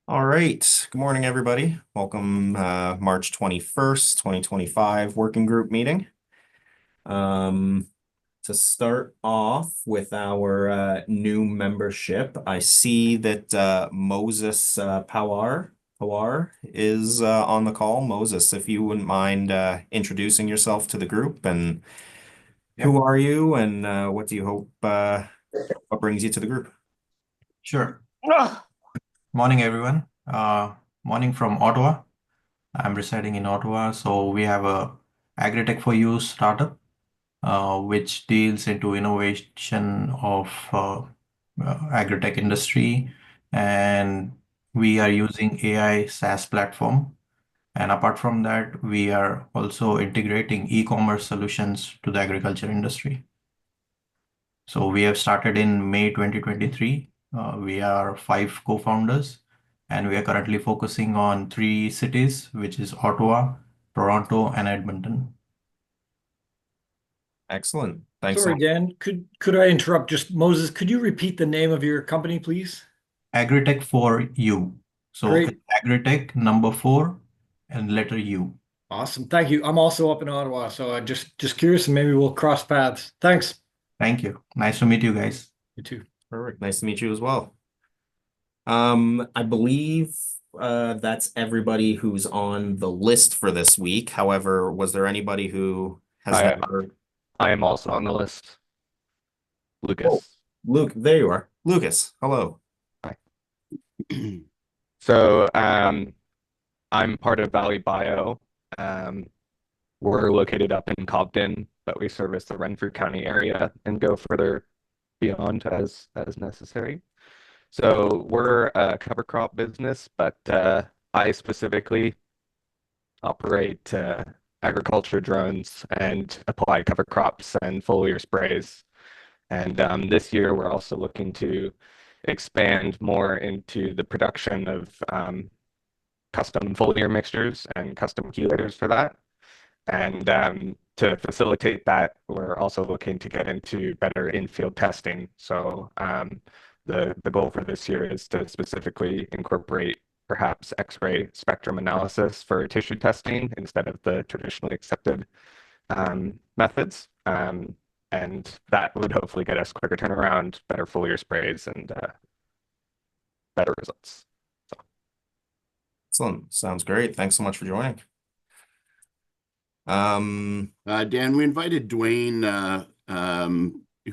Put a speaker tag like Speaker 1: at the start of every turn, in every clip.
Speaker 1: All right. Good morning, everybody. Welcome, March 21st, 2025 working group meeting. To start off with our new membership, I see that Moses Pawar is on the call. Moses, if you wouldn't mind introducing yourself to the group and
Speaker 2: Yep,
Speaker 1: who are you and what do you hope what brings you to the group?
Speaker 2: sure. Morning, everyone. Morning from Ottawa. I'm residing in Ottawa, so we have a AgriTech for You startup, which deals into innovation of agritech industry, and we are using AI SaaS platform. And apart from that, we are also integrating e-commerce solutions to the agriculture industry. So we have started in May 2023. We are 5 co-founders, and we are currently focusing on 3 cities, which is Ottawa, Toronto, and Edmonton.
Speaker 1: Excellent. Thanks so
Speaker 3: Sorry,
Speaker 1: much.
Speaker 3: Dan, could I interrupt? Just Moses, could you repeat the name of your company, please?
Speaker 2: AgriTech for You. So it's
Speaker 3: Great.
Speaker 2: AgriTech number 4 and letter U.
Speaker 3: Awesome. Thank you. I'm also up in Ottawa, so I just curious and maybe we'll cross paths. Thanks.
Speaker 2: Thank you. Nice to meet you guys.
Speaker 3: You too.
Speaker 1: Perfect. Nice to meet you as well. I believe that's everybody who's on the list for this week. However, was there anybody who has
Speaker 4: I
Speaker 1: never?
Speaker 4: I am also on the list.
Speaker 1: Oh,
Speaker 4: Lucas.
Speaker 1: Luke, there you are. Lucas, hello.
Speaker 4: Hi. So I'm part of Valley Bio. Um, we're located up in Cobden, but we service the Renfrew County area and go further beyond as necessary. So we're a cover crop business, but I specifically operate agriculture drones and apply cover crops and foliar sprays. And this year, we're also looking to expand more into the production of custom foliar mixtures and custom chelators for that. And to facilitate that, we're also looking to get into better in-field testing. So the goal for this year is to specifically incorporate perhaps X-ray spectrum analysis for tissue testing instead of the traditionally accepted methods. And that would hopefully get us quicker turnaround, better foliar sprays, and better results. So,
Speaker 1: Excellent. Sounds great. Thanks so much for joining.
Speaker 5: Dan, we invited Dwayne,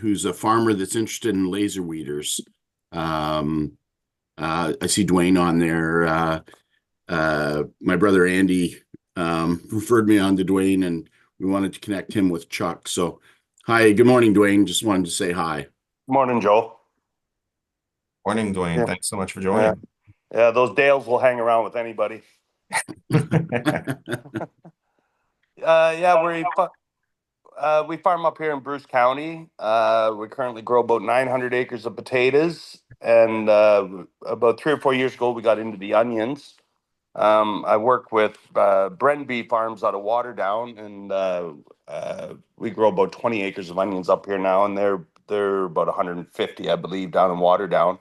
Speaker 5: who's a farmer that's interested in laser weeders. I see Dwayne on there. My brother Andy referred me on to Dwayne, and we wanted to connect him with Chuck. So, hi, good morning, Dwayne. Just wanted to say hi.
Speaker 6: Morning, Joe.
Speaker 1: Morning, Dwayne.
Speaker 6: Yeah.
Speaker 1: Thanks so much for joining.
Speaker 6: Yeah, those Dales will hang around with anybody. We farm up here in Bruce County. We currently grow about 900 acres of potatoes, and about 3 or 4 years ago, we got into the onions. I work with Brenby Farms out of Waterdown, and we grow about 20 acres of onions up here now, and they're about 150, I believe, down in Waterdown.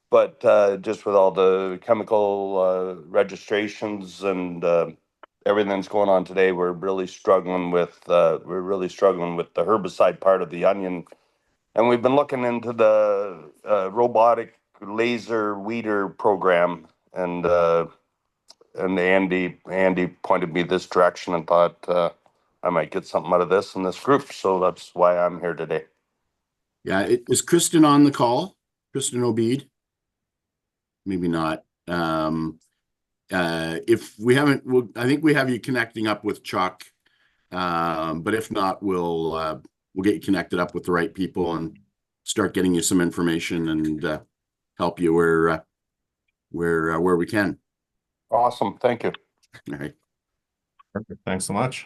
Speaker 6: But just with all the chemical registrations and everything that's going on today, we're really struggling with the herbicide part of the onion, and we've been looking into the robotic laser weeder program, and Andy pointed me this direction and thought I might get something out of this in this group, so that's why I'm here today.
Speaker 5: Yeah, is Kristen on the call? Kristen Obeid? Maybe not. If we haven't, I think we have you connecting up with Chuck. But if not, we'll get you connected up with the right people and start getting you some information and help you where we can.
Speaker 6: Awesome, thank you.
Speaker 5: All right.
Speaker 1: Perfect. Thanks so much.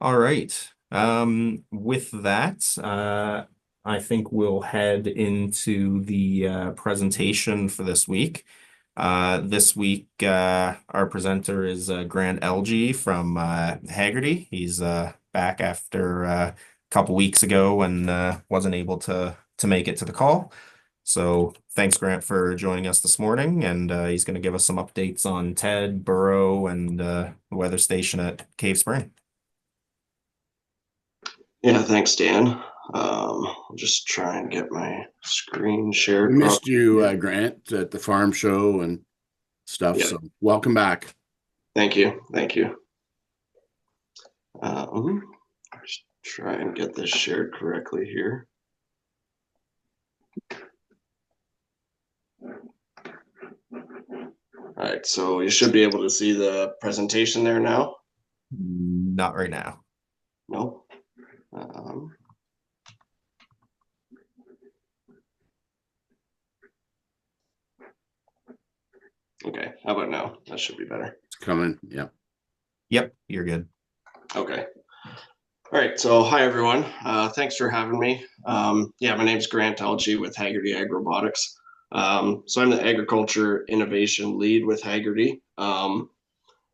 Speaker 1: All right. With that, I think we'll head into the presentation for this week. This week, our presenter is Grant Elgie from Haggerty. He's back after a couple weeks ago and wasn't able to make it to the call. So thanks, Grant, for joining us this morning, and he's going to give us some updates on Ted, Burrow, and the weather station at Cave Spring.
Speaker 7: Yeah, thanks, Dan. I'll just try and get my screen shared.
Speaker 5: We missed you, Grant, at the farm show and stuff.
Speaker 7: Yeah.
Speaker 5: So welcome back.
Speaker 7: Thank you. Thank you. Just try and get this shared correctly here. All right, so you should be able to see the presentation there now.
Speaker 1: Not right now.
Speaker 7: No. Okay, how about now? That should be better.
Speaker 5: It's coming. Yeah.
Speaker 1: Yep, you're good.
Speaker 7: Okay. All right, so hi everyone. Thanks for having me. Yeah, my name's Grant Elgie with Haggerty AgRobotics. So I'm the agriculture innovation lead with Haggerty,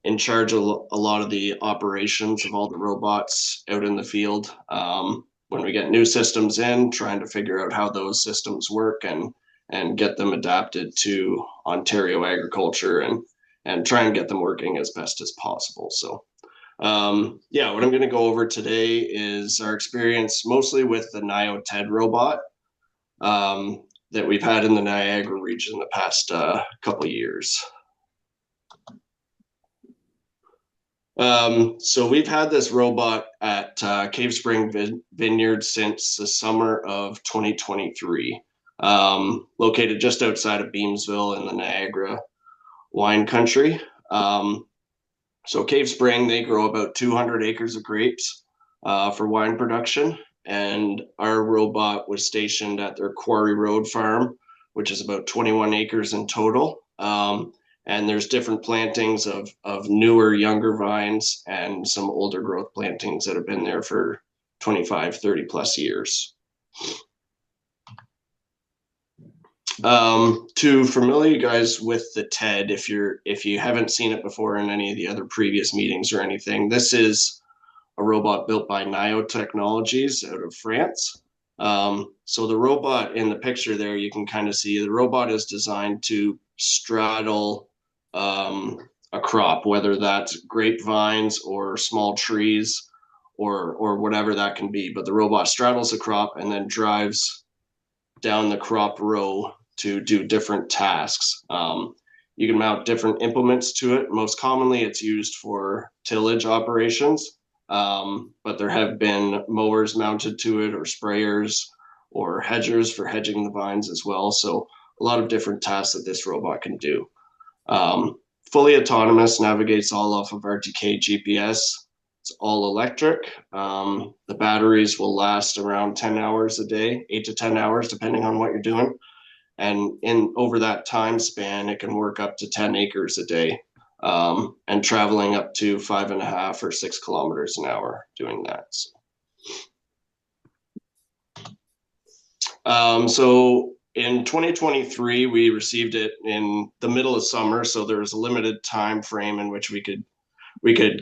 Speaker 7: in charge of a lot of the operations of all the robots out in the field. When we get new systems in, trying to figure out how those systems work and get them adapted to Ontario agriculture and try and get them working as best as possible. So yeah, what I'm going to go over today is our experience mostly with the Nio TED robot that we've had in the Niagara region the past couple of years. So we've had this robot at Cave Spring Vineyard since the summer of 2023, located just outside of Beamsville in the Niagara wine country. So Cave Spring, they grow about 200 acres of grapes for wine production. And our robot was stationed at their Quarry Road farm, which is about 21 acres in total. And there's different plantings of newer, younger vines and some older growth plantings that have been there for 25, 30 plus years. To familiar you guys with the TED, if you haven't seen it before in any of the other previous meetings or anything, this is a robot built by Nio Technologies out of France. So the robot in the picture there, you can kind of see the robot is designed to straddle a crop, whether that's grapevines or small trees or whatever that can be. But the robot straddles a crop and then drives down the crop row to do different tasks. You can mount different implements to it. Most commonly, it's used for tillage operations, but there have been mowers mounted to it or sprayers or hedgers for hedging the vines as well. So a lot of different tasks that this robot can do. Fully autonomous, navigates all off of RTK GPS. It's all electric. The batteries will last around 10 hours a day, 8 to 10 hours, depending on what you're doing. And over that time span, it can work up to 10 acres a day, and traveling up to 5.5 or 6 kilometers an hour doing that. So in 2023, we received it in the middle of summer, so there was a limited time frame in which we could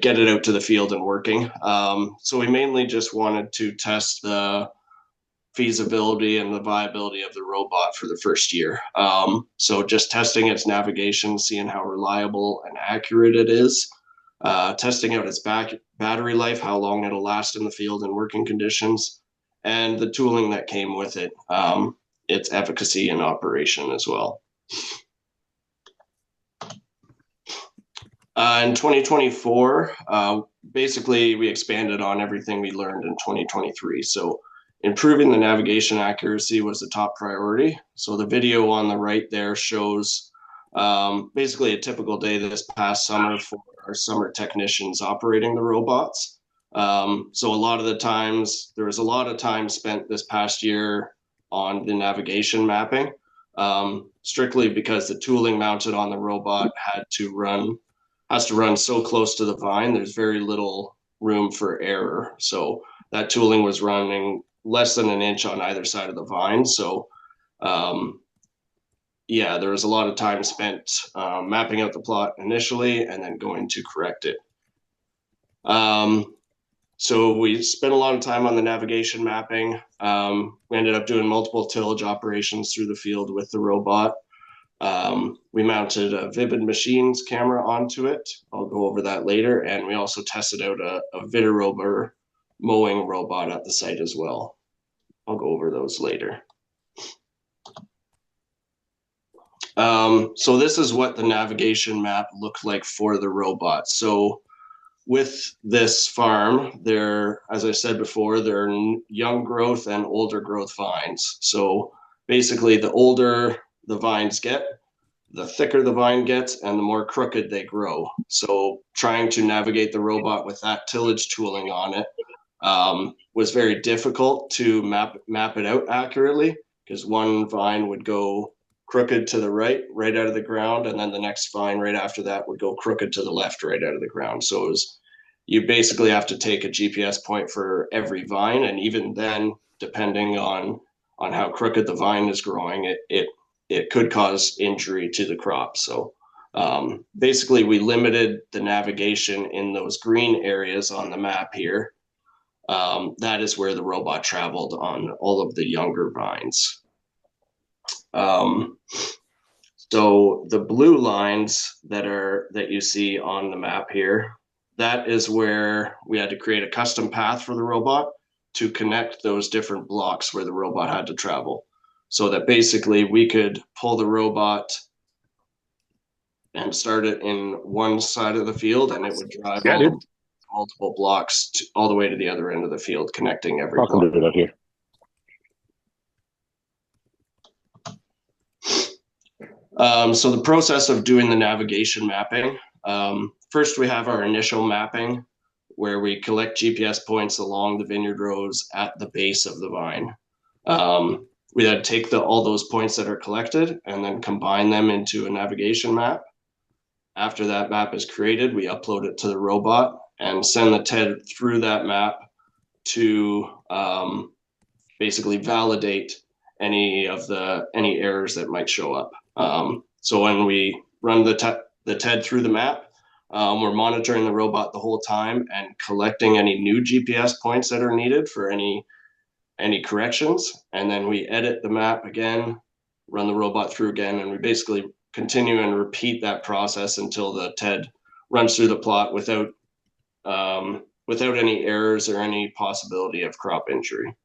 Speaker 7: get it out to the field and working. So we mainly just wanted to test the feasibility and the viability of the robot for the first year. So just testing its navigation, seeing how reliable and accurate it is, testing out its battery life, how long it'll last in the field in working conditions, and the tooling that came with it, its efficacy in operation as well. In 2024, basically we expanded on everything we learned in 2023. So improving the navigation accuracy was the top priority. So the video on the right there shows basically a typical day this past summer for our summer technicians operating the robots. So a lot of the times, there was a lot of time spent this past year on the navigation mapping, strictly because the tooling mounted on the robot has to run so close to the vine. There's very little room for error. So that tooling was running less than an inch on either side of the vine. So yeah, there was a lot of time spent mapping out the plot initially and then going to correct it. So we spent a lot of time on the navigation mapping. We ended up doing multiple tillage operations through the field with the robot. We mounted a Vivid Machines camera onto it. I'll go over that later. And we also tested out a Vitarober mowing robot at the site as well. I'll go over those later. So this is what the navigation map looked like for the robot. So with this farm, as I said before, there are young growth and older growth vines. So basically, the older the vines get, the thicker the vine gets, and the more crooked they grow. So trying to navigate the robot with that tillage tooling on it was very difficult to map it out accurately, because one vine would go crooked to the right out of the ground, and then the next vine right after that would go crooked to the left right out of the ground. So you basically have to take a GPS point for every vine, and even then, depending on how crooked the vine is growing, it could cause injury to the crop. So basically, we limited the navigation in those green areas on the map here. That is where the robot traveled on all of the younger vines. So the blue lines that you see on the map here, that is where we had to create a custom path for the robot to connect those different blocks where the robot had to travel. So that basically we could pull the robot and start it in one side of the field, and it would drive multiple blocks all the way to the other end of the field, connecting every block.
Speaker 8: Do that here.
Speaker 7: So the process of doing the navigation mapping, first we have our initial mapping where we collect GPS points along the vineyard rows at the base of the vine. We then take all those points that are collected and then combine them into a navigation map. After that map is created, we upload it to the robot and send the TED through that map to basically validate any errors that might show up. So when we run the TED through the map, we're monitoring the robot the whole time and collecting any new GPS points that are needed for any corrections. And then we edit the map again, run the robot through again, and we basically continue and repeat that process until the TED runs through the plot without any errors or any possibility of crop injury.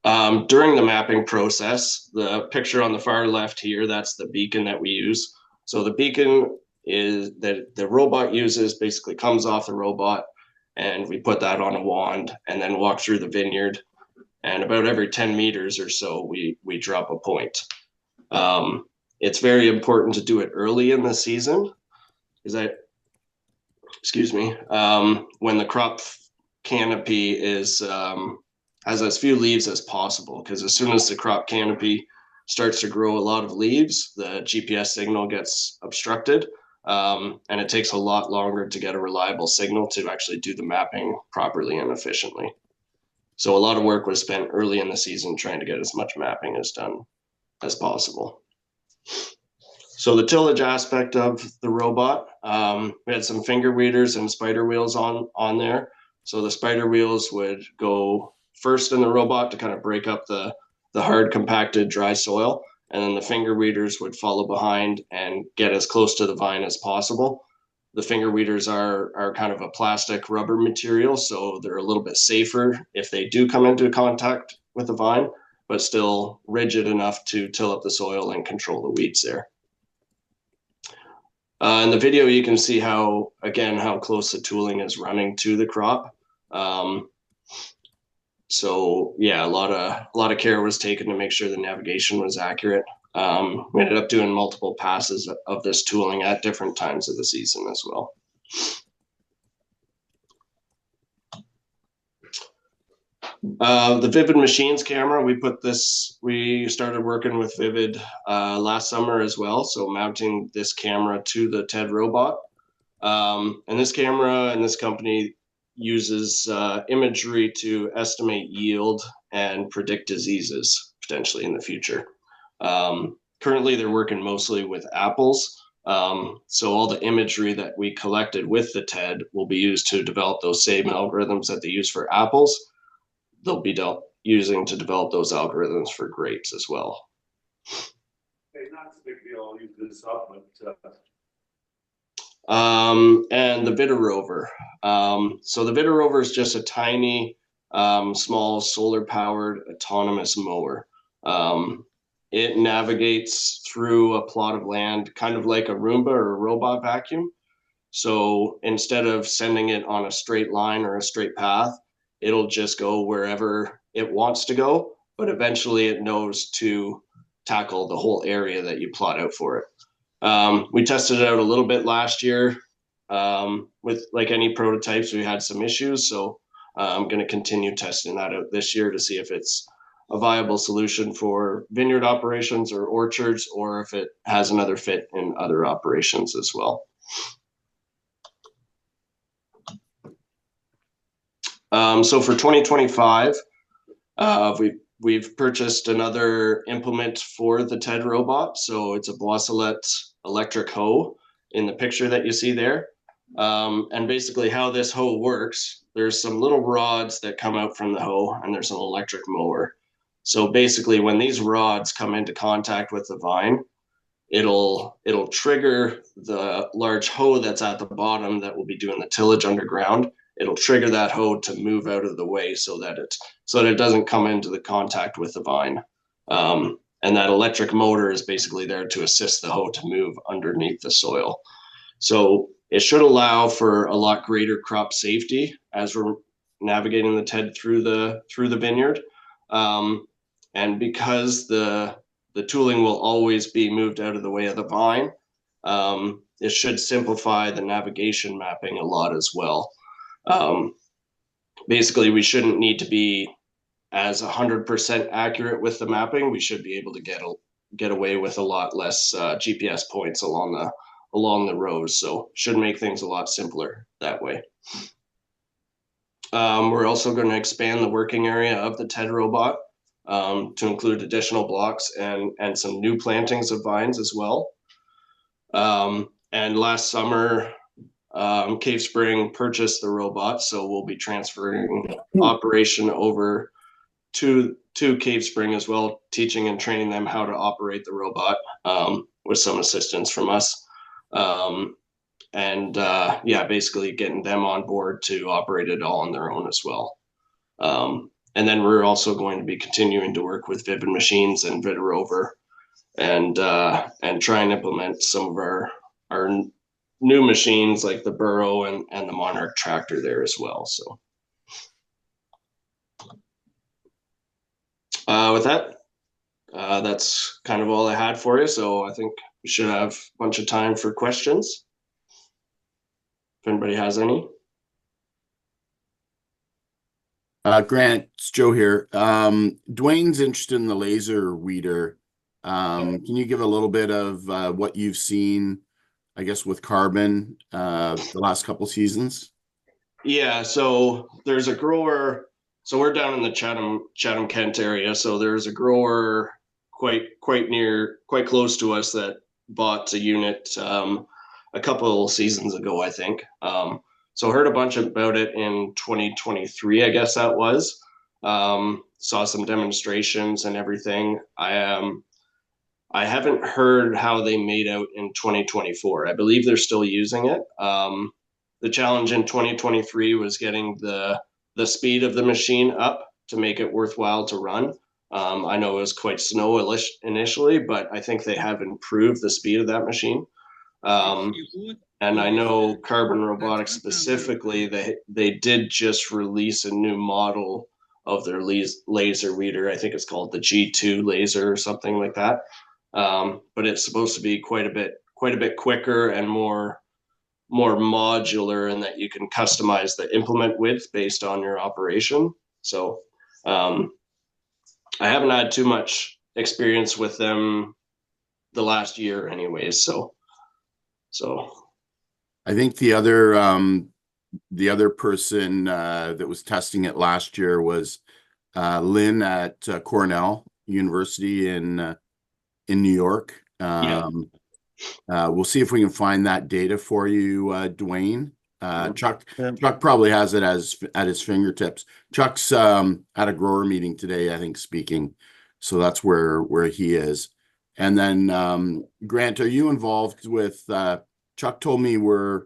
Speaker 7: During the mapping process, the picture on the far left here, that's the beacon that we use. So the beacon is that the robot uses, basically comes off the robot, and we put that on a wand and then walk through the vineyard. And about every 10 meters or so, we drop a point. It's very important to do it early in the season, when the crop canopy has as few leaves as possible, because as soon as the crop canopy starts to grow a lot of leaves, the GPS signal gets obstructed, and it takes a lot longer to get a reliable signal to actually do the mapping properly and efficiently. So a lot of work was spent early in the season trying to get as much mapping done as possible. So the tillage aspect of the robot, we had some finger weeders and spider wheels on there. So the spider wheels would go first in the robot to kind of break up the hard compacted dry soil, and then the finger weeders would follow behind and get as close to the vine as possible. The finger weeders are kind of a plastic rubber material, so they're a little bit safer if they do come into contact with the vine, but still rigid enough to till up the soil and control the weeds there. In the video, you can see how close the tooling is running to the crop. So yeah, a lot of care was taken to make sure the navigation was accurate. We ended up doing multiple passes of this tooling at different times of the season as well. The Vivid Machines camera, we started working with Vivid last summer as well. So mounting this camera to the TED robot. And this camera and this company uses imagery to estimate yield and predict diseases potentially in the future. Currently, they're working mostly with apples, So all the imagery that we collected with the TED will be used to develop those same algorithms that they use for apples. They'll be using to develop those algorithms for grapes as well.
Speaker 6: Hey, not a big deal. I'll use this up, but
Speaker 7: and the Vidder rover. So the Vidder rover is just a tiny, small solar-powered autonomous mower. It navigates through a plot of land, kind of like a Roomba or a robot vacuum. So instead of sending it on a straight line or a straight path, it'll just go wherever it wants to go, but eventually it knows to tackle the whole area that you plot out for it. We tested it out a little bit last year. With like any prototypes, we had some issues. So I'm going to continue testing that out this year to see if it's a viable solution for vineyard operations or orchards, or if it has another fit in other operations as well. So for 2025, we've purchased another implement for the TED robot. So it's a Boisselette electric hoe in the picture that you see there. And basically how this hoe works, there's some little rods that come out from the hoe, and there's an electric mower. So basically when these rods come into contact with the vine, it'll trigger the large hoe that's at the bottom that will be doing the tillage underground. It'll trigger that hoe to move out of the way so that it doesn't come into the contact with the vine. And that electric motor is basically there to assist the hoe to move underneath the soil. So it should allow for a lot greater crop safety as we're navigating the TED through the vineyard. And because the tooling will always be moved out of the way of the vine, it should simplify the navigation mapping a lot as well. Basically, we shouldn't need to be as 100% accurate with the mapping. We should be able to get away with a lot less GPS points along the rows. So should make things a lot simpler that way. We're also going to expand the working area of the TED robot to include additional blocks and some new plantings of vines as well. And last summer, Cave Spring purchased the robot, so we'll be transferring operation over to Cave Spring as well, teaching and training them how to operate the robot with some assistance from us. Basically getting them on board to operate it all on their own as well. And then we're also going to be continuing to work with Vivid Machines and Vidder Rover and try and implement some of our new machines like the Burrow and the Monarch tractor there as well. So with that, that's kind of all I had for you. So I think we should have a bunch of time for questions, if anybody has any.
Speaker 5: Grant, it's Joe here. Dwayne's interested in the laser weeder. Can you give a little bit of what you've seen, I guess, with carbon the last couple seasons?
Speaker 7: Yeah, so there's a grower. So we're down in the Chatham Kent area. So there's a grower quite close to us that bought a unit a couple seasons ago, I think. So heard a bunch about it in 2023, I guess that was. Saw some demonstrations and everything. I haven't heard how they made out in 2024. I believe they're still using it. The challenge in 2023 was getting the speed of the machine up to make it worthwhile to run. I know it was quite slow initially, but I think they have improved the speed of that machine. And I know Carbon Robotics specifically, they did just release a new model of their laser weeder. I think it's called the G2 laser or something like that. But it's supposed to be quite a bit quicker and more modular, in that you can customize the implement width based on your operation. So I haven't had too much experience with them the last year anyways. So
Speaker 5: I think the other person that was testing it last year was Lynn at Cornell University in New York. We'll see if we can find that data for you, Dwayne. Chuck
Speaker 6: Yeah.
Speaker 5: probably has it at his fingertips. Chuck's at a grower meeting today, I think, speaking. So that's where he is. And then Grant, are you involved with Chuck told me we're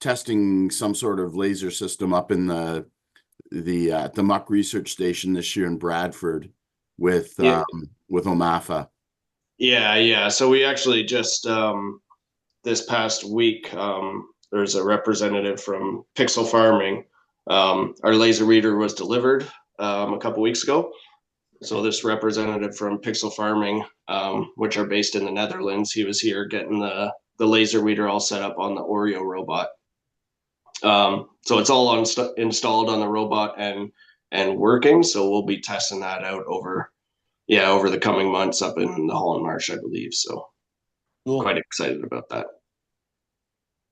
Speaker 5: testing some sort of laser system up in the Muck Research Station this year in Bradford with
Speaker 7: Yeah.
Speaker 5: OMAFA.
Speaker 7: Yeah. So we actually just this past week, there's a representative from Pixel Farming. Our laser reader was delivered a couple weeks ago. So this representative from Pixel Farming, which are based in the Netherlands, he was here getting the laser reader all set up on the Oreo robot. So it's all installed on the robot and working. So we'll be testing that out over the coming months up in the Holland Marsh, I believe. So
Speaker 6: Cool.
Speaker 7: quite excited about that.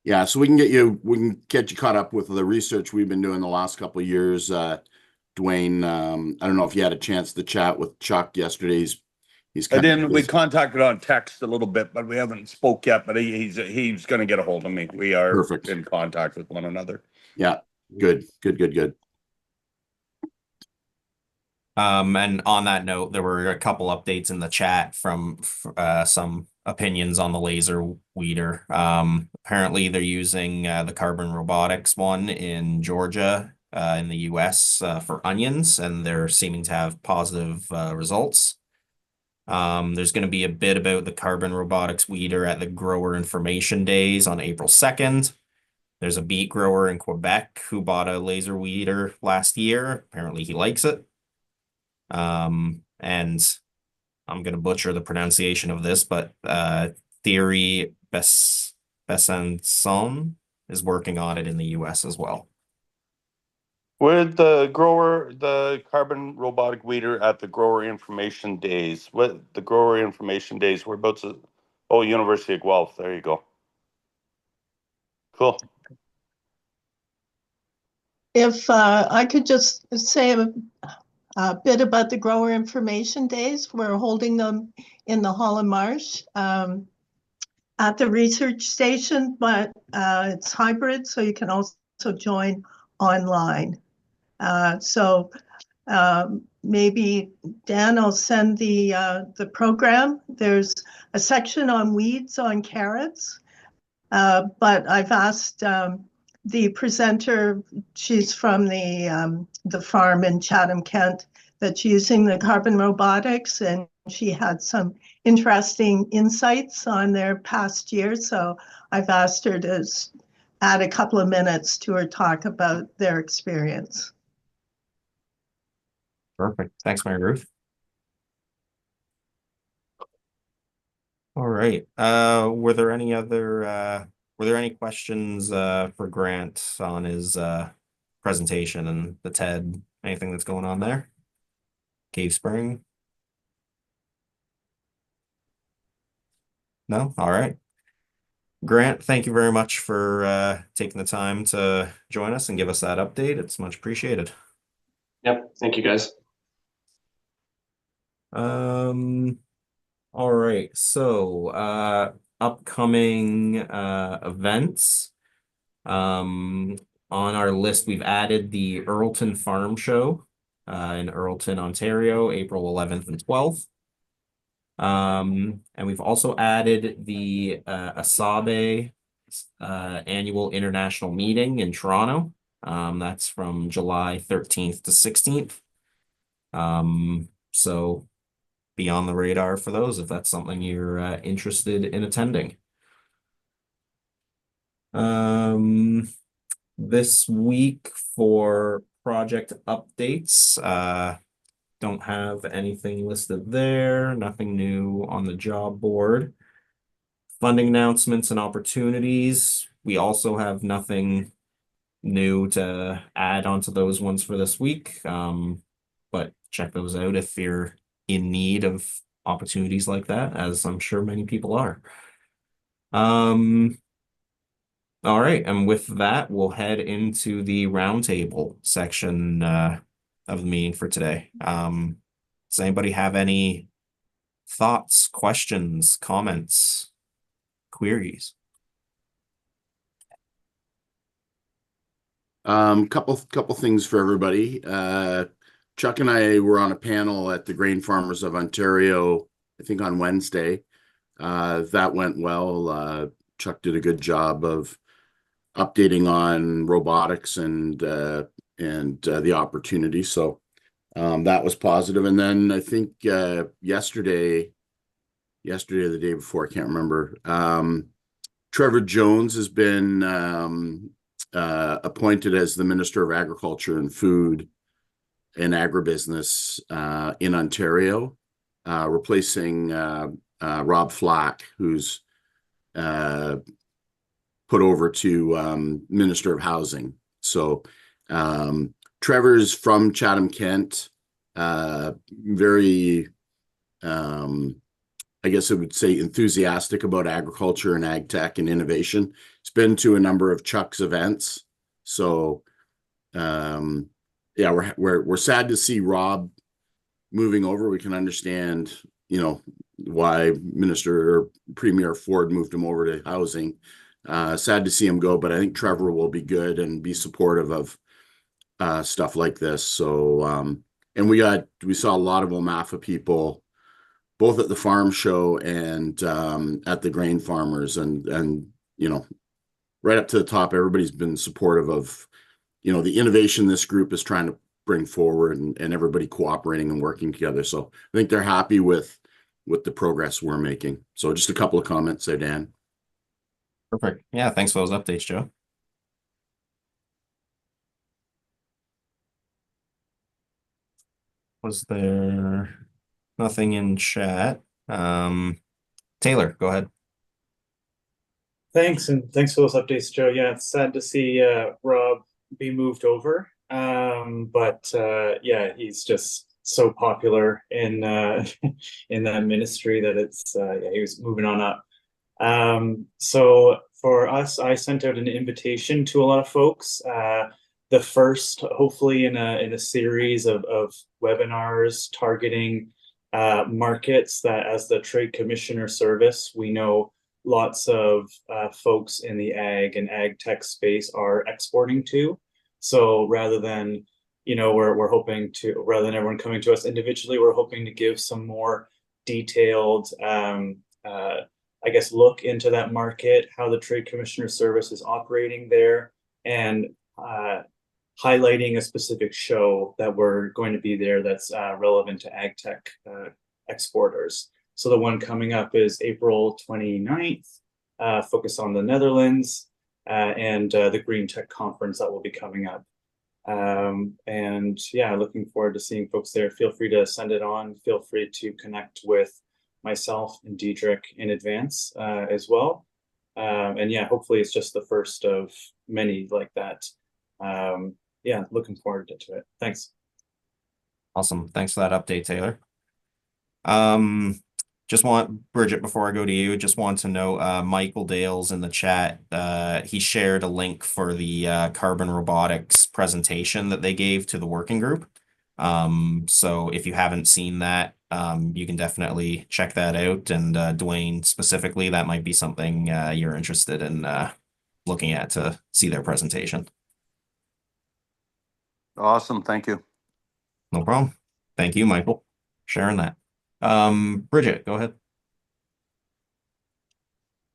Speaker 5: Yeah, so we can get you caught up with the research we've been doing the last couple of years. Dwayne, I don't know if you had a chance to chat with Chuck yesterday. He's
Speaker 6: I
Speaker 5: kind of
Speaker 6: didn't. We
Speaker 5: busy.
Speaker 6: contacted on text a little bit, but we haven't spoke yet. But he's going to get a hold of me. We are
Speaker 5: Perfect.
Speaker 6: in contact with one another.
Speaker 5: Yeah, good.
Speaker 1: And on that note, there were a couple updates in the chat from some opinions on the laser weeder. Apparently they're using the Carbon Robotics one in Georgia, in the US, for onions, and they're seeming to have positive results. There's going to be a bit about the Carbon Robotics weeder at the Grower Information Days on April 2nd. There's a beet grower in Quebec who bought a laser weeder last year. Apparently he likes it. And I'm going to butcher the pronunciation of this, but Thierry Besançon is working on it in the US as well.
Speaker 6: With the Carbon Robotic Weeder at the Grower Information Days. What the Grower Information Days? Whereabouts? Oh, University of Guelph. There you go. Cool.
Speaker 8: If I could just say a bit about the Grower Information Days. We're holding them in the Holland Marsh at the research station, but it's hybrid, so you can also join online. So maybe Dan will send the program. There's a section on weeds on carrots, but I've asked the presenter, she's from the farm in Chatham, Kent, that's using the Carbon Robotics, and she had some interesting insights on their past year. So I've asked her to add a couple of minutes to her talk about their experience.
Speaker 1: Perfect. Thanks, Mary Ruth. All right. Were there any questions for Grant on his presentation and the TED? Anything that's going on there? Cave Spring? No? All right. Grant, thank you very much for taking the time to join us and give us that update. It's much appreciated.
Speaker 7: Yep. Thank you, guys.
Speaker 1: All right. So upcoming events. On our list, we've added the Earlton Farm Show in Earlton, Ontario, April 11th and 12th. And we've also added the Asabe annual international meeting in Toronto. That's from July 13th to 16th. So be on the radar for those if that's something you're interested in attending. This week for project updates, don't have anything listed there, nothing new on the job board. Funding announcements and opportunities, we also have nothing new to add onto those ones for this week. But check those out if you're in need of opportunities like that, as I'm sure many people are. All right, and with that, we'll head into the roundtable section of the meeting for today. Does anybody have any thoughts, questions, comments? queries?
Speaker 5: Couple things for everybody. Chuck and I were on a panel at the Grain Farmers of Ontario, I think on Wednesday. That went well. Chuck did a good job of updating on robotics and the opportunity. So that was positive. And then I think yesterday or the day before, I can't remember. Trevor Jones has been appointed as the Minister of Agriculture and Food and Agribusiness in Ontario, replacing Rob Flack, who's put over to Minister of Housing. So Trevor's from Chatham-Kent, very, I guess I would say, enthusiastic about agriculture and ag tech and innovation. He's been to a number of Chuck's events. So yeah, we're sad to see Rob moving over. We can understand, why Minister or Premier Ford moved him over to housing. Sad to see him go, but I think Trevor will be good and be supportive of stuff like this. So and we saw a lot of OMAFA people both at the farm show and at the grain farmers, and right up to the top, everybody's been supportive of the innovation this group is trying to bring forward, and everybody cooperating and working together. So I think they're happy with the progress we're making. So just a couple of comments there, Dan.
Speaker 1: Perfect. Yeah, thanks for those updates, Joe. Was there nothing in chat? Taylor, go ahead.
Speaker 9: Thanks, and thanks for those updates, Joe. Yeah, it's sad to see Rob be moved over. But yeah, he's just so popular in in that ministry that it's yeah, he was moving on up. So for us, I sent out an invitation to a lot of folks. The first, hopefully, in a series of webinars targeting markets that, as the Trade Commissioner Service, we know lots of folks in the ag and ag tech space are exporting to. So rather than, we're hoping to, rather than everyone coming to us individually, we're hoping to give some more detailed, I guess, look into that market, how the Trade Commissioner Service is operating there, and highlighting a specific show that we're going to be there that's relevant to ag tech exporters. So the one coming up is April 29th, focus on the Netherlands, and the Green Tech Conference that will be coming up. And yeah, looking forward to seeing folks there. Feel free to send it on. Feel free to connect with myself and Diedrich in advance as well. And yeah, hopefully it's just the first of many like that. Yeah, looking forward to it. Thanks.
Speaker 1: Awesome. Thanks for that update, Taylor. Just want, Bridget, before I go to you, just want to know, Michael Dale's in the chat. He shared a link for the carbon robotics presentation that they gave to the working group. So if you haven't seen that, you can definitely check that out. And Dwayne, specifically, that might be something you're interested in looking at to see their presentation.
Speaker 6: Awesome. Thank you.
Speaker 1: No problem. Thank you, Michael, sharing that. Bridget, go ahead.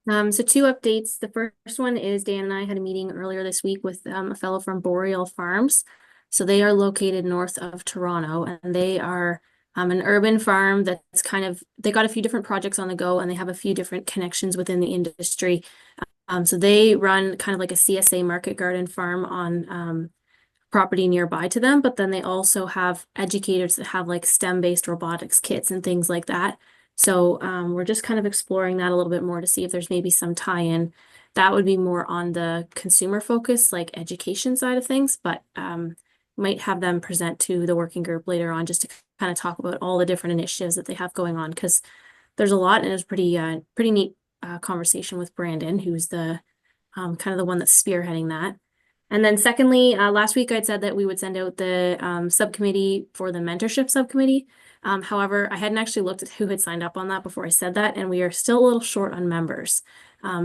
Speaker 10: So two updates. The first one is Dan and I had a meeting earlier this week with a fellow from Boreal Farms. So they are located north of Toronto, and they are an urban farm that's they got a few different projects on the go, and they have a few different connections within the industry. So they run kind of like a CSA market garden farm on property nearby to them, but then they also have educators that have like STEM-based robotics kits and things like that. So we're just kind of exploring that a little bit more to see if there's maybe some tie-in. That would be more on the consumer focus, like education side of things, but might have them present to the working group later on just to kind of talk about all the different initiatives that they have going on, because there's a lot, and it's pretty neat conversation with Brandon, who's the kind of the one that's spearheading that. And then secondly, last week I'd said that we would send out the subcommittee for the mentorship subcommittee. However, I hadn't actually looked at who had signed up on that before I said that, and we are still a little short on members.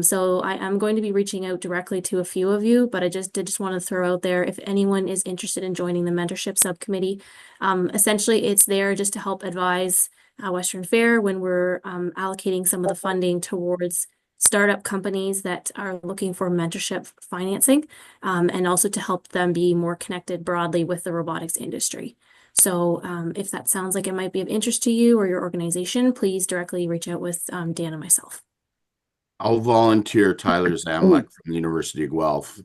Speaker 10: So I am going to be reaching out directly to a few of you, but I just want to throw out there if anyone is interested in joining the mentorship subcommittee. Essentially, it's there just to help advise Western Fair when we're allocating some of the funding towards startup companies that are looking for mentorship financing, and also to help them be more connected broadly with the robotics industry. So if that sounds like it might be of interest to you or your organization, please directly reach out with Dan and myself.
Speaker 5: I'll volunteer Tyler Zamlek from the University of Guelph.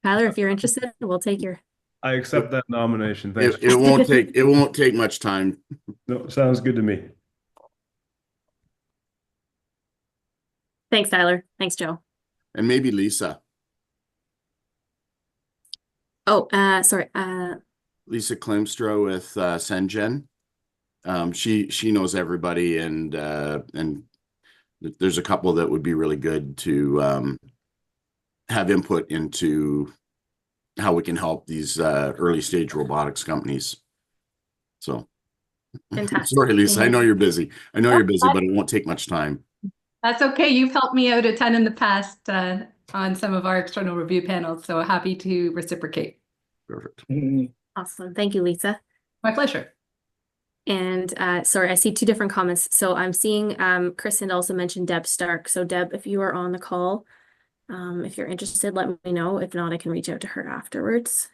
Speaker 10: Tyler, if you're interested, we'll take your.
Speaker 11: I accept that nomination. Thanks.
Speaker 5: It won't take much time.
Speaker 11: No, sounds good to me.
Speaker 10: Thanks, Tyler. Thanks, Joe.
Speaker 5: And maybe Lisa.
Speaker 10: Oh, sorry.
Speaker 5: Lisa Klimstra with Sengen. She knows everybody, and there's a couple that would be really good to have input into how we can help these early stage robotics companies. So,
Speaker 10: Fantastic.
Speaker 5: sorry, Lisa, I know you're busy. I know you're busy, but it won't take much time.
Speaker 12: That's okay. You've helped me out a ton in the past on some of our external review panels, so happy to reciprocate.
Speaker 5: Perfect.
Speaker 10: Awesome. Thank you, Lisa.
Speaker 12: My pleasure.
Speaker 10: And sorry, I see two different comments. So I'm seeing Chris had also mentioned Deb Stark. So Deb, if you are on the call, if you're interested, let me know. If not, I can reach out to her afterwards.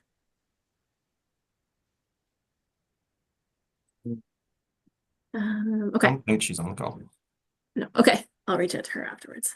Speaker 10: Okay.
Speaker 1: I don't think she's on the call.
Speaker 10: No. Okay. I'll reach out to her afterwards.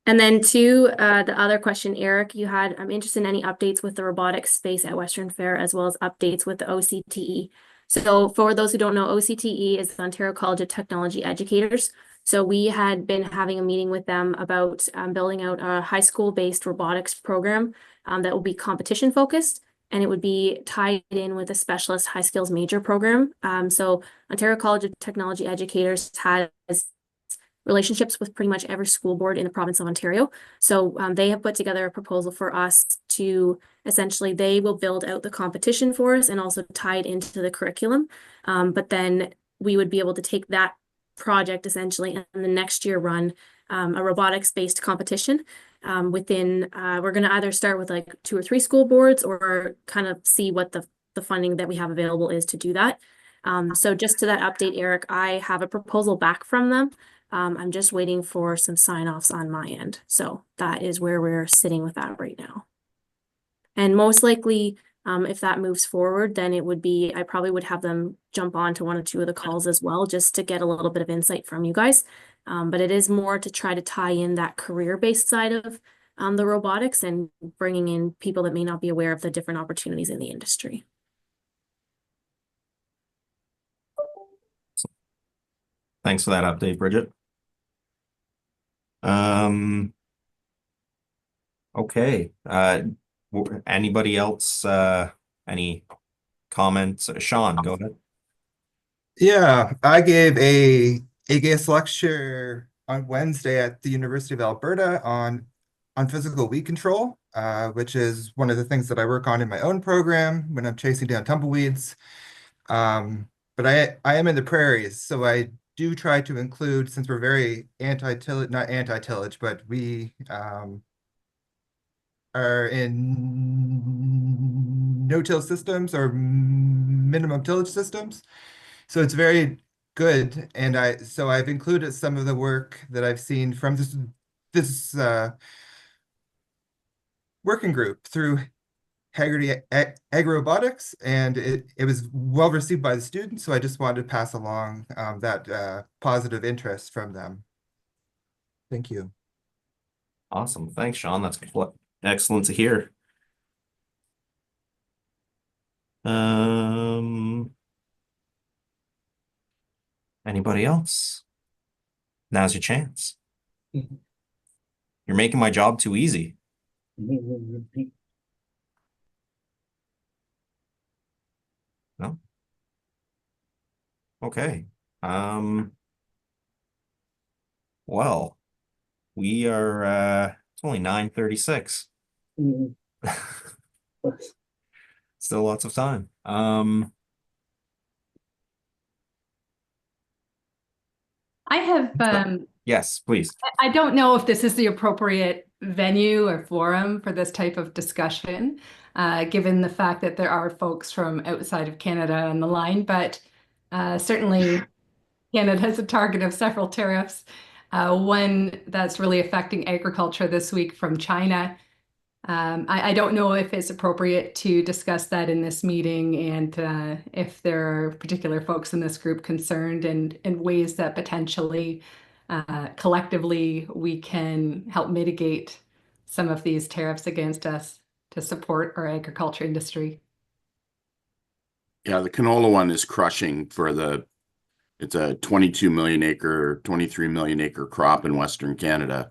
Speaker 10: And then to the other question, Eric, you had, I'm interested in any updates with the robotics space at Western Fair, as well as updates with the OCTE. So for those who don't know, OCTE is the Ontario College of Technology Educators. So we had been having a meeting with them about building out a high school-based robotics program that will be competition focused, and it would be tied in with a specialist high skills major program. So Ontario College of Technology Educators has relationships with pretty much every school board in the province of Ontario. So they have put together a proposal for us to essentially, they will build out the competition for us and also tie it into the curriculum. But then we would be able to take that project essentially and the next year run a robotics based competition within, we're going to either start with like 2 or 3 school boards or kind of see what the funding that we have available is to do that. So just to that update, Eric, I have a proposal back from them. I'm just waiting for some sign-offs on my end. So that is where we're sitting with that right now. And most likely, if that moves forward, then it would be, I probably would have them jump on to 1 or 2 of the calls as well, just to get a little bit of insight from you guys. But it is more to try to tie in that career-based side of the robotics and bringing in people that may not be aware of the different opportunities in the industry.
Speaker 1: Thanks for that update, Bridget. Okay. Anybody else, any comments? Sean, go ahead.
Speaker 13: Yeah, I gave a guest lecture on Wednesday at the University of Alberta on physical weed control, which is one of the things that I work on in my own program when I'm chasing down tumbleweeds. But I am in the prairies, so I do try to include, since we're very anti-tillage, not anti-tillage, but we are in no-till systems or minimum tillage systems. So it's very good. And so I've included some of the work that I've seen from this working group through Haggerty AgRobotics, and it was well received by the students. So I just wanted to pass along that positive interest from them. Thank you.
Speaker 1: Awesome. Thanks, Sean. That's excellent to hear. Anybody else? Now's your chance. You're making my job too easy. No? Okay. Well, we are it's only 9:36. Still lots of time.
Speaker 12: I have
Speaker 1: Yes, please.
Speaker 12: I don't know if this is the appropriate venue or forum for this type of discussion, given the fact that there are folks from outside of Canada on the line, but certainly Canada is a target of several tariffs. One that's really affecting agriculture this week from China. I don't know if it's appropriate to discuss that in this meeting and if there are particular folks in this group concerned and ways that potentially collectively we can help mitigate some of these tariffs against us to support our agriculture industry.
Speaker 5: Yeah, the canola one is crushing it's a 22 million acre, 23 million acre crop in Western Canada.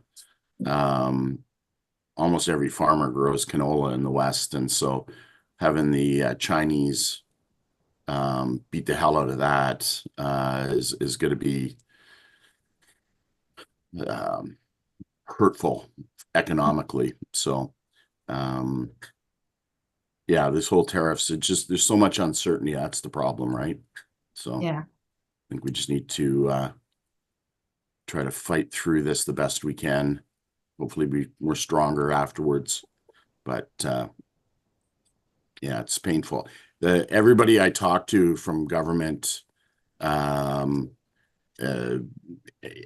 Speaker 5: Almost every farmer grows canola in the West. And so having the Chinese beat the hell out of that is going to be hurtful economically. So, yeah, this whole tariffs, there's so much uncertainty. That's the problem, right? So
Speaker 12: Yeah.
Speaker 5: I think we just need to try to fight through this the best we can. Hopefully we're stronger afterwards, but yeah, it's painful. Everybody I talk to from government,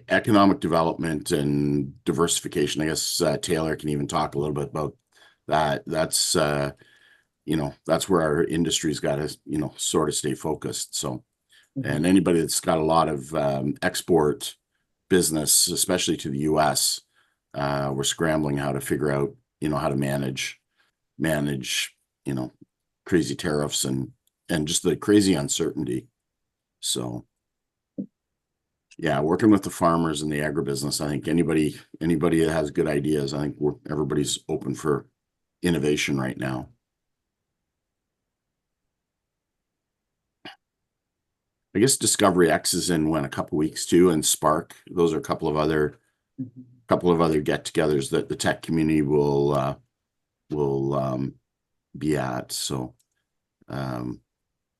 Speaker 5: economic development and diversification, I guess Taylor can even talk a little bit about that. That's that's where our industry's got to sort of stay focused. So, and anybody that's got a lot of export business, especially to the US, we're scrambling how to figure out how to manage crazy tariffs and just the crazy uncertainty. So yeah, working with the farmers and the agribusiness, I think anybody that has good ideas, I think everybody's open for innovation right now. I guess Discovery X is in a couple weeks too, and Spark. Those are a couple of other get-togethers that the tech community will be at. So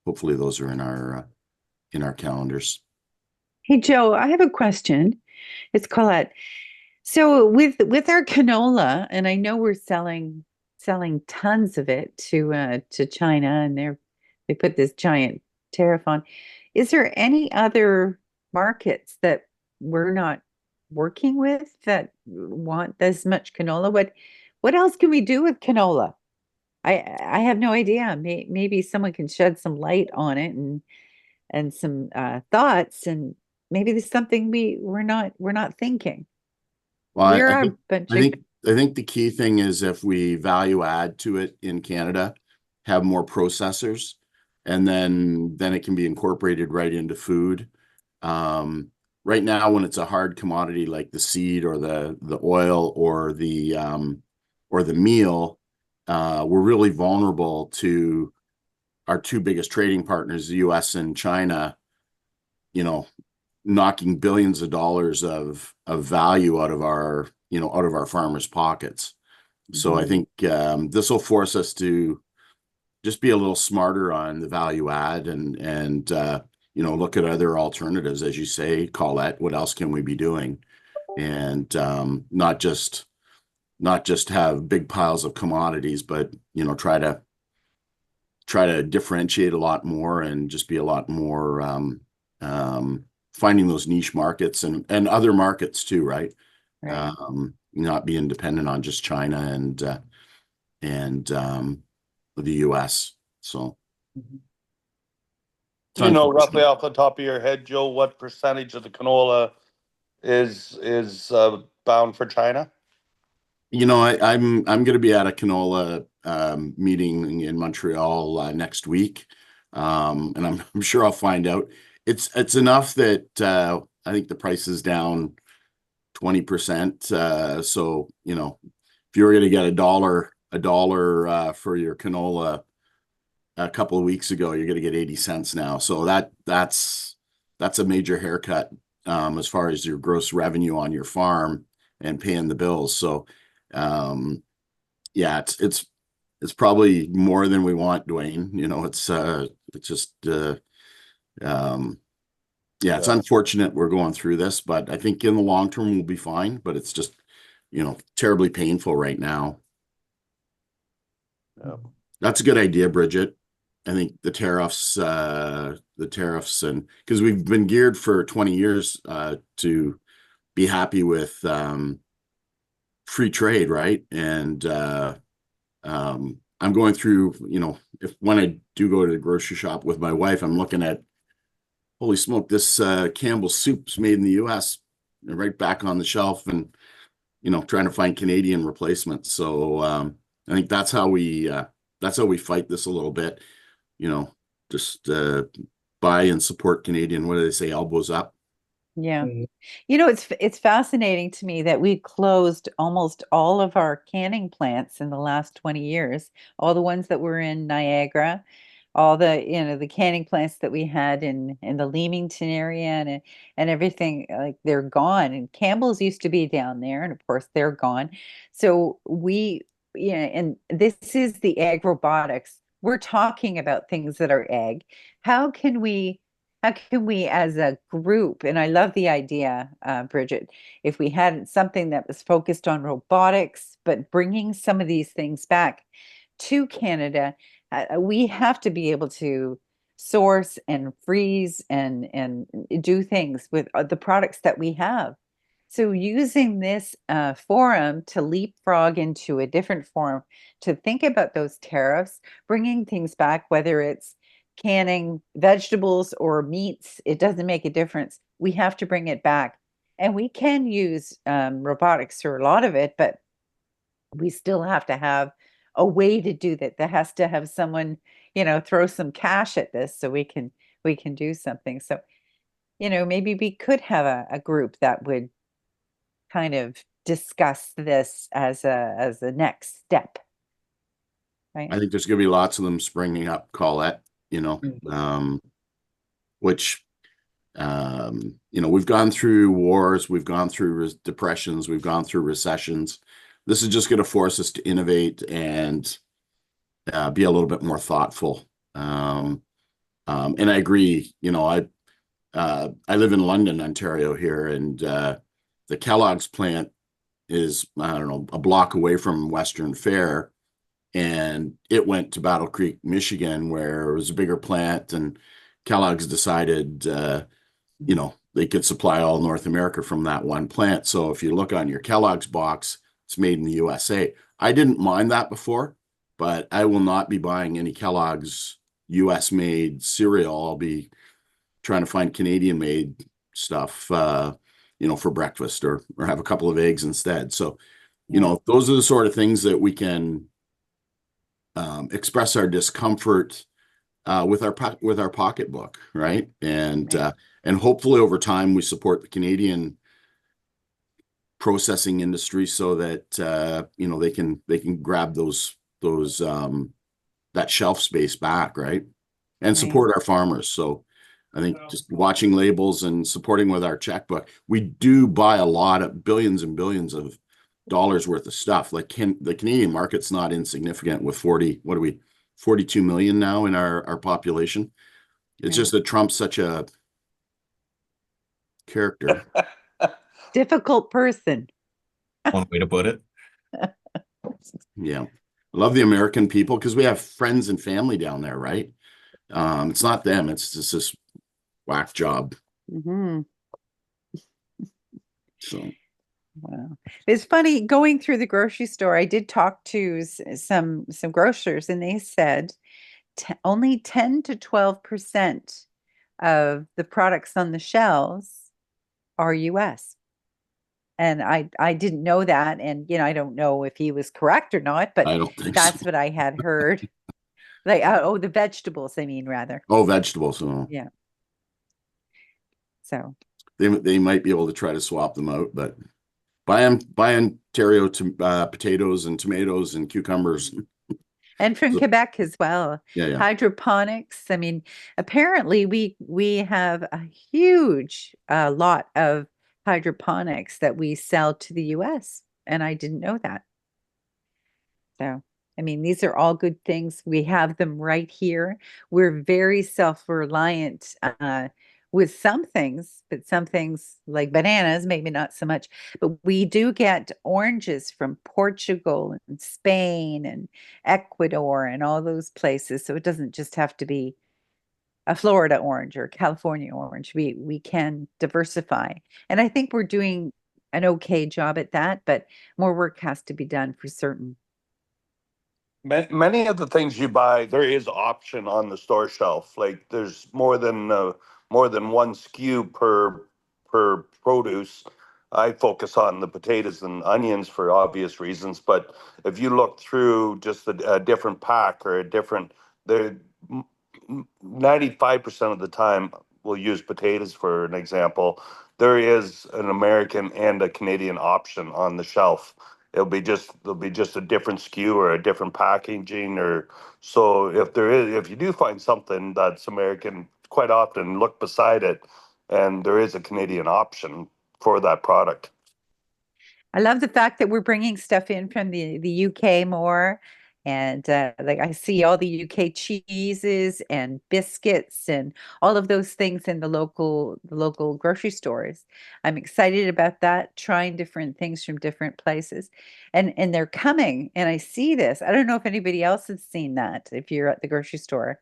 Speaker 5: hopefully those are in our calendars.
Speaker 14: Hey, Joe, I have a question. It's Colette. So with our canola, and I know we're selling tons of it to China, and they put this giant tariff on. Is there any other markets that we're not working with that want this much canola? What else can we do with canola? I have no idea. Maybe someone can shed some light on it and some thoughts, and maybe there's something we're not thinking.
Speaker 5: Well,
Speaker 14: I
Speaker 5: think the key thing is if we value add to it in Canada, have more processors, and then it can be incorporated right into food. Right now, when it's a hard commodity like the seed or the oil or the meal, we're really vulnerable to our two biggest trading partners, the US and China, knocking billions of dollars of value out of our farmers' pockets. So I think this will force us to just be a little smarter on the value add and look at other alternatives, as you say, Colette. What else can we be doing? And not just have big piles of commodities, but try to differentiate a lot more and just be a lot more finding those niche markets and other markets too, right? Not being dependent on just China and the US. So
Speaker 6: do you know roughly off the top of your head, Joe, what percentage of the canola is bound for China?
Speaker 5: I'm going to be at a canola meeting in Montreal next week, and I'm sure I'll find out. It's enough that I think the price is down 20%. So if you were going to get a dollar for your canola a couple of weeks ago, you're going to get 80 cents now. So that's a major haircut as far as your gross revenue on your farm and paying the bills. So yeah, it's probably more than we want, Dwayne. It's just Yeah, it's unfortunate we're going through this, but I think in the long term we'll be fine, but it's just, terribly painful right now.
Speaker 15: Yeah.
Speaker 5: That's a good idea, Bridget. I think the tariffs and because we've been geared for 20 years to be happy with free trade, right? And I'm going through, when I do go to the grocery shop with my wife, I'm looking at, holy smoke, this Campbell's soup's made in the US, right back on the shelf, and trying to find Canadian replacements. So I think that's how we fight this a little bit, just buy and support Canadian. What do they say? Elbows up.
Speaker 14: Yeah. It's fascinating to me that we closed almost all of our canning plants in the last 20 years, all the ones that were in Niagara, all the canning plants that we had in the Leamington area and everything, like they're gone. And Campbell's used to be down there, and of course they're gone. So and this is the AgRobotics. We're talking about things that are ag. How can we as a group, and I love the idea, Bridget, if we had something that was focused on robotics, but bringing some of these things back to Canada, we have to be able to source and freeze and do things with the products that we have. So using this forum to leapfrog into a different forum, to think about those tariffs, bringing things back, whether it's canning vegetables or meats, it doesn't make a difference. We have to bring it back. And we can use robotics for a lot of it, but we still have to have a way to do that. That has to have someone, throw some cash at this so we can do something. So, maybe we could have a group that would kind of discuss this as a next step. Right.
Speaker 5: I think there's going to be lots of them springing up, Colette, which, we've gone through wars, we've gone through depressions, we've gone through recessions. This is just going to force us to innovate and be a little bit more thoughtful. And I agree, I live in London, Ontario here, and the Kellogg's plant is, I don't know, a block away from Western Fair. And it went to Battle Creek, Michigan, where it was a bigger plant, and Kellogg's decided, they could supply all North America from that one plant. So if you look on your Kellogg's box, it's made in the USA. I didn't mind that before, but I will not be buying any Kellogg's US made cereal. I'll be trying to find Canadian made stuff, for breakfast or have a couple of eggs instead. So, those are the sort of things that we can express our discomfort with our pocketbook, right? And hopefully over time we support the Canadian processing industry so that they can grab that shelf space back, right? And support our farmers. So I think just watching labels and supporting with our checkbook, we do buy a lot of billions and billions of dollars worth of stuff. Like the Canadian market's not insignificant with 42 million now in our population. It's just that Trump's such a character.
Speaker 14: Difficult person.
Speaker 1: One way to put it.
Speaker 5: Yeah. I love the American people because we have friends and family down there, right? It's not them. It's just this whack job.
Speaker 14: Mm-hmm.
Speaker 5: So.
Speaker 14: Wow. It's funny going through the grocery store. I did talk to some grocers, and they said only 10 to 12% of the products on the shelves are US. And I didn't know that. And, I don't know if he was correct or not, but
Speaker 5: I don't think
Speaker 14: that's
Speaker 5: so.
Speaker 14: what I had heard. Like, the vegetables, I mean, rather.
Speaker 5: Oh, vegetables. Oh.
Speaker 14: Yeah. So.
Speaker 5: They might be able to try to swap them out, but buy Ontario potatoes and tomatoes and cucumbers.
Speaker 14: And from Quebec as well.
Speaker 5: Yeah.
Speaker 14: Hydroponics. I mean, apparently we have a huge lot of hydroponics that we sell to the US, and I didn't know that. So, I mean, these are all good things. We have them right here. We're very self-reliant with some things, but some things like bananas, maybe not so much. But we do get oranges from Portugal and Spain and Ecuador and all those places. So it doesn't just have to be a Florida orange or California orange. We can diversify. And I think we're doing an okay job at that, but more work has to be done for certain.
Speaker 6: Many of the things you buy, there is option on the store shelf. Like there's more than one SKU per produce. I focus on the potatoes and onions for obvious reasons, but if you look through just a different pack or a different, there 95% of the time we'll use potatoes for an example. There is an American and a Canadian option on the shelf. There'll be just a different SKU or a different packaging, or so if you do find something that's American, quite often look beside it and there is a Canadian option for that product.
Speaker 14: I love the fact that we're bringing stuff in from the UK more. And like I see all the UK cheeses and biscuits and all of those things in the local grocery stores. I'm excited about that, trying different things from different places. And they're coming, and I see this. I don't know if anybody else has seen that, if you're at the grocery store,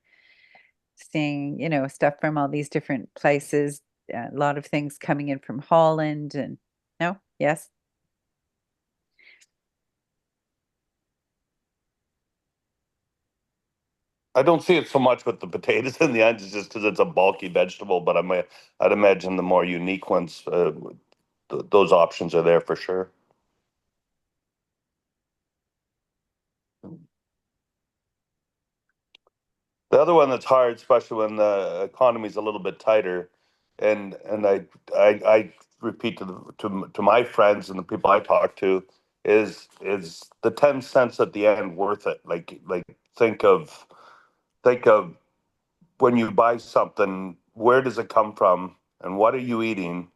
Speaker 14: seeing, stuff from all these different places, a lot of things coming in from Holland and no, yes.
Speaker 6: I don't see it so much with the potatoes and the onions, just because it's a bulky vegetable. But I'd imagine the more unique ones, those options are there for sure. The other one that's hard, especially when the economy's a little bit tighter, and I repeat to my friends and the people I talk to, is the 10 cents at the end worth it? Like think of when you buy something, where does it come from and what are you eating?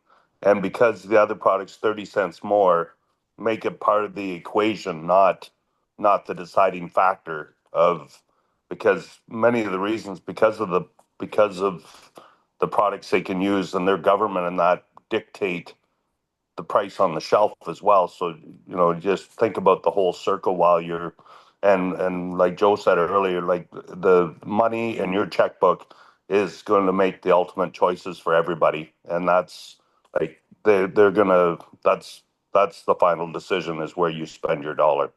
Speaker 6: And because the other product's 30 cents more, make it part of the equation, not the deciding factor of, because many of the reasons because of the products they can use and their government and that dictate the price on the shelf as well. So, just think about the whole circle while you're, and like Joe said earlier, like the money in your checkbook is going to make the ultimate choices for everybody. And that's like, they're gonna, that's the final decision, is where you spend your dollar.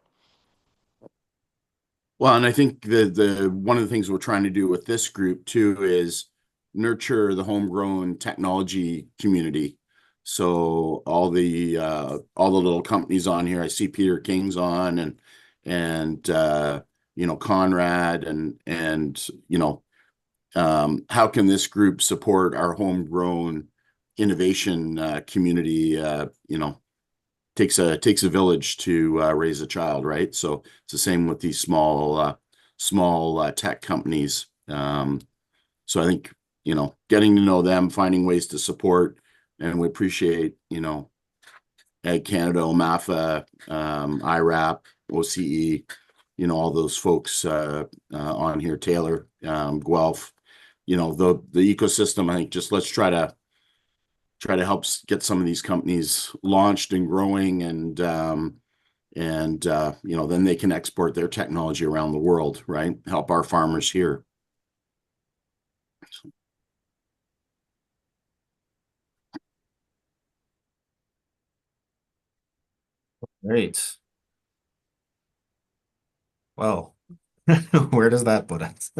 Speaker 5: Well, and I think the one of the things we're trying to do with this group too is nurture the homegrown technology community. So all the little companies on here, I see Peter King's on, and Conrad, and how can this group support our homegrown innovation community? Takes a village to raise a child, right? So it's the same with these small tech companies. So I think, getting to know them, finding ways to support, and we appreciate, Ag Canada, OMAFA, IRAP, OCE, all those folks on here, Taylor, Guelph, the ecosystem. I think just let's try to help get some of these companies launched and growing, and then they can export their technology around the world, right? Help our farmers here.
Speaker 1: Great. Well, where does that put us?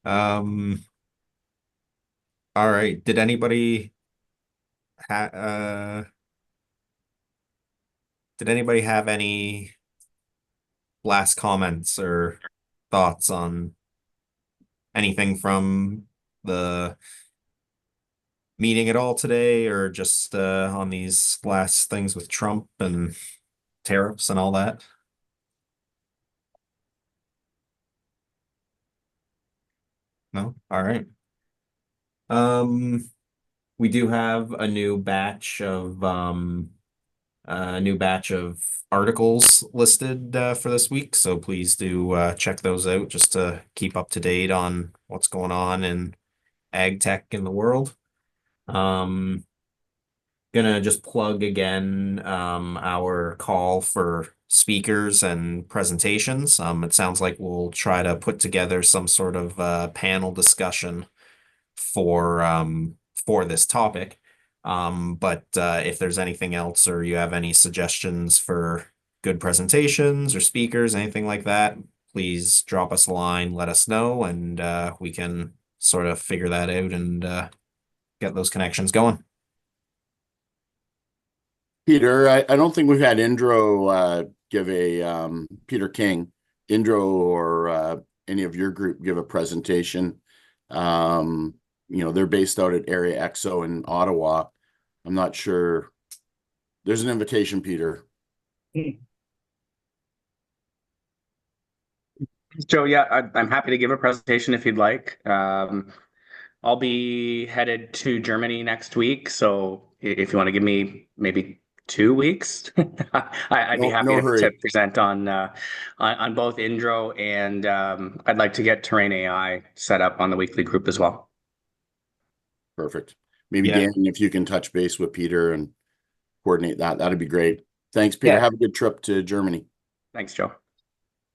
Speaker 1: All right. Did anybody have any last comments or thoughts on anything from the meeting at all today, or just on these last things with Trump and tariffs and all that? No? All right. We do have a new batch of articles listed for this week, so please do check those out just to keep up to date on what's going on in ag tech in the world. Gonna just plug again our call for speakers and presentations. It sounds like we'll try to put together some sort of panel discussion for this topic. But if there's anything else or you have any suggestions for good presentations or speakers, anything like that, please drop us a line, let us know, and we can sort of figure that out and get those connections going.
Speaker 5: Peter, I don't think we've had Indro give a Peter King, Indro or any of your group give a presentation. They're based out at Area Exo in Ottawa. I'm not sure. There's an invitation, Peter.
Speaker 15: Joe, yeah, I'm happy to give a presentation if you'd like. I'll be headed to Germany next week, so if you want to give me maybe 2 weeks, I'd be happy to present on both Indro and I'd like to get Terrain AI set up on the weekly group as well.
Speaker 5: Perfect. Maybe Dan, if you can touch base with Peter and coordinate that, that'd be great. Thanks, Peter. Have a good trip to Germany.
Speaker 15: Thanks, Joe.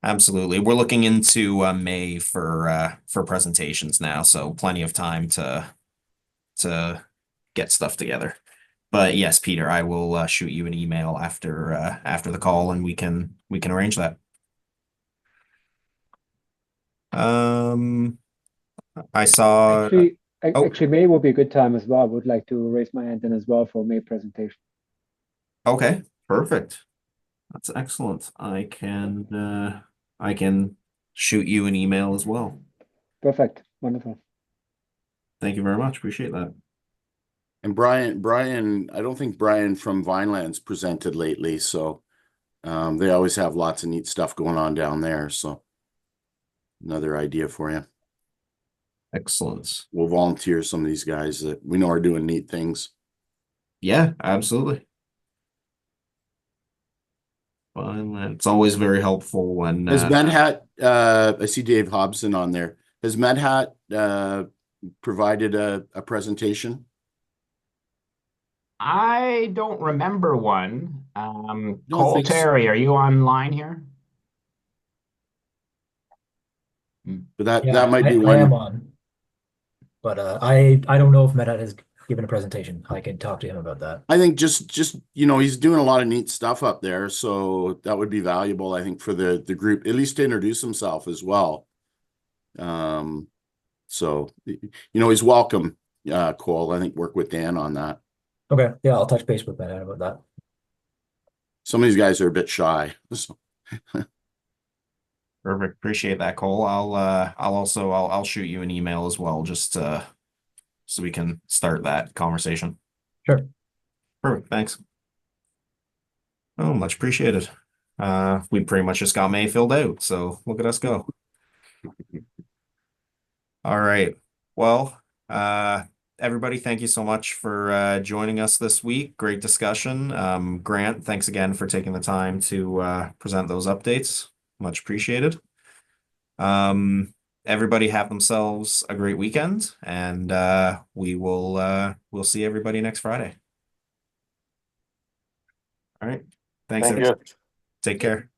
Speaker 1: Absolutely. We're looking into May for presentations now, so plenty of time to get stuff together. But yes, Peter, I will shoot you an email after the call, and we can arrange that. I saw
Speaker 16: actually May will be a good time as well. I would like to raise my hand in as well for May presentation.
Speaker 1: Okay, perfect. That's excellent. I can shoot you an email as well.
Speaker 16: Perfect. Wonderful.
Speaker 1: Thank you very much. Appreciate that.
Speaker 5: And Brian, I don't think Brian from Vineland's presented lately, so they always have lots of neat stuff going on down there. So another idea for you.
Speaker 1: Excellent.
Speaker 5: We'll volunteer some of these guys that we know are doing neat things.
Speaker 1: Yeah, absolutely. It's always very helpful when
Speaker 5: Has MedHat I see Dave Hobson on there. Has MedHat provided a presentation?
Speaker 17: I don't remember one.
Speaker 5: Cole
Speaker 17: Terry, are you online here?
Speaker 5: But that might be one.
Speaker 18: I am on, but I don't know if MedHat has given a presentation. I can talk to him about that.
Speaker 5: I think just he's doing a lot of neat stuff up there, so that would be valuable, I think, for the group, at least to introduce himself as well. So he's welcome. Cole, I think work with Dan on that.
Speaker 18: Okay, yeah, I'll touch base with MedHat about that.
Speaker 5: Some of these guys are a bit shy. So.
Speaker 1: Perfect. Appreciate that, Cole. I'll shoot you an email as well, just so we can start that conversation.
Speaker 18: Sure.
Speaker 1: Perfect. Thanks. Oh, much appreciated. We pretty much just got May filled out, so look at us go. All right. Well, everybody, thank you so much for joining us this week. Great discussion. Grant, thanks again for taking the time to present those updates. Much appreciated. Everybody have themselves a great weekend, and we'll see everybody next Friday. All right. Thanks.
Speaker 6: Thank you.
Speaker 1: Take care.